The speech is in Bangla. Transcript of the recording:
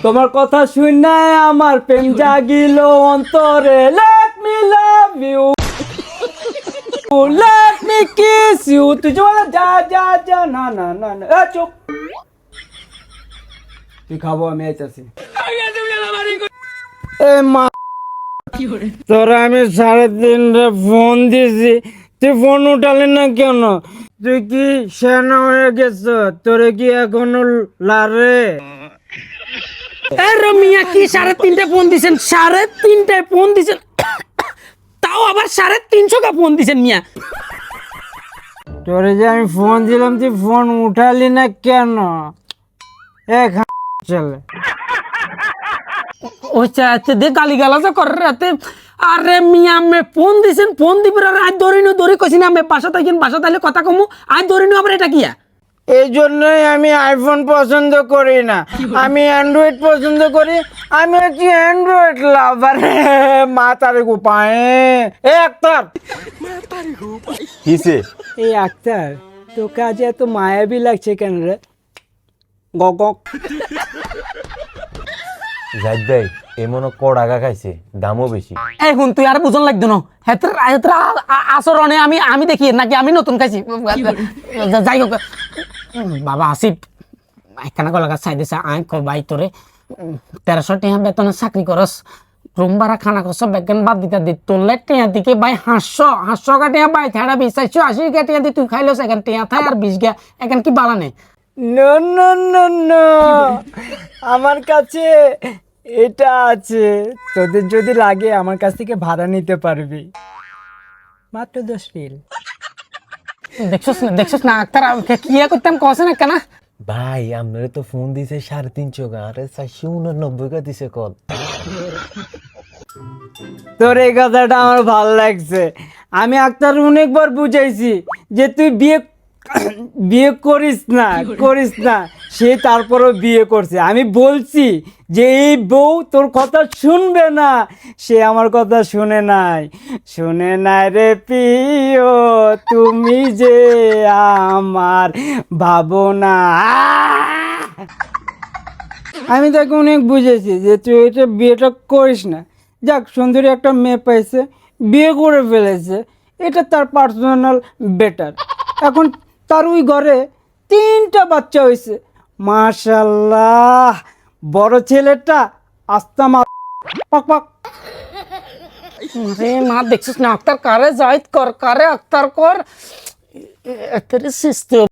তোমার কথা শুনে আমার প্রেম জাগিল অন্তরে। Let me love you, let me kiss you. তুই যে বলে যা যা যা, না না না না, চুপ। তুই খাবো, আমি আইতাছি। এ মা, তোরা আমি 3:30 ফোন দিছি, তুই ফোন উঠালি না কেন? তুই কি সেনা হয়ে গেছ? তোরে কি এখনো লারে? মিয়া কি 3:30 ফোন দিছেন? 3:30 ফোন দিছেন, তাও আবার 350 ফোন দিছেন মিয়া। তোরে যে আমি ফোন দিলাম, তুই ফোন উঠালি না কেন? চলে ওইটা দে গালি গালাজা করে রাতে। আরে মিয়া আমি ফোন দিছেন, ফোন দিবি আজ ধরি কইছি না আমি বাসা থাকেন, বাসা তাইলে কথা কমু, আজ ধরিনি আবার এটা কিয়া? এই জন্যই আমি আইফোন পছন্দ করি না, আমি অ্যান্ড্রয়েড পছন্দ করি। আমি হচ্ছি অ্যান্ড্রয়েড লাভার। মাতারে গোপায় এ আক্তার, কিসে? এই আক্তার তোকে আজ এত মায়াবী লাগছে কেন রে? গক জাহিদ ভাই এমন কড়াগা খাইছে, দামও বেশি। এই হুন তুই আর বুঝন লাগতো না হেতর হেতর আচরণে আমি দেখি নাকি আমি নতুন খাইছি। যাই হোক বাবা আসিফ একখানা গলা গাছ চাই দিছে আয় ভাই তোরে 1300 টাকা বেতনে চাকরি করস, রুম ভাড়া খানা খরচ বেতন বাদ দিতে দি তোলে টিয়া দিকে ভাই 500 টাকা বাই থাড়া 480 টাকা দি তুই খাইলো সেখান টিয়া থাই আর 20 গা এখন কি বালানে? নো নো নো নো, আমার কাছে এটা আছে, তোদের যদি লাগে আমার কাছ থেকে ভাড়া নিতে পারবি, মাত্র 10 ফিল। দেখছস না আক্তার কিয়া করতাম কছে না কেনা? ভাই আপনারে তো ফোন দিছে 350 গা, আরে 489 গা দিছে কল। তোর এই কথাটা আমার ভালো লাগছে। আমি আক্তার অনেকবার বুঝাইছি যে তুই বিয়ে করিস না, সে তারপরও বিয়ে করছে। আমি বলছি যে এই বউ তোর কথা শুনবে না, সে আমার কথা শুনে নাই রে প্রিয়, তুমি যে আমার ভাবনা। আমি তাকে অনেক বুঝেছি যে তুই এটা বিয়েটা করিস না। যাক, সুন্দরী একটা মেয়ে পাইছে, বিয়ে করে ফেলেছে, এটা তার পার্সোনাল বেটার। এখন তার ওই ঘরে 3টা বাচ্চা হয়েছে, মাশাল্লাহ। বড় ছেলেটা আস্তা মা পাক পাক। আরে মা দেখছিস না আক্তার কারে জাহিদ কর, কারে আক্তার কর, এত সিস্টেম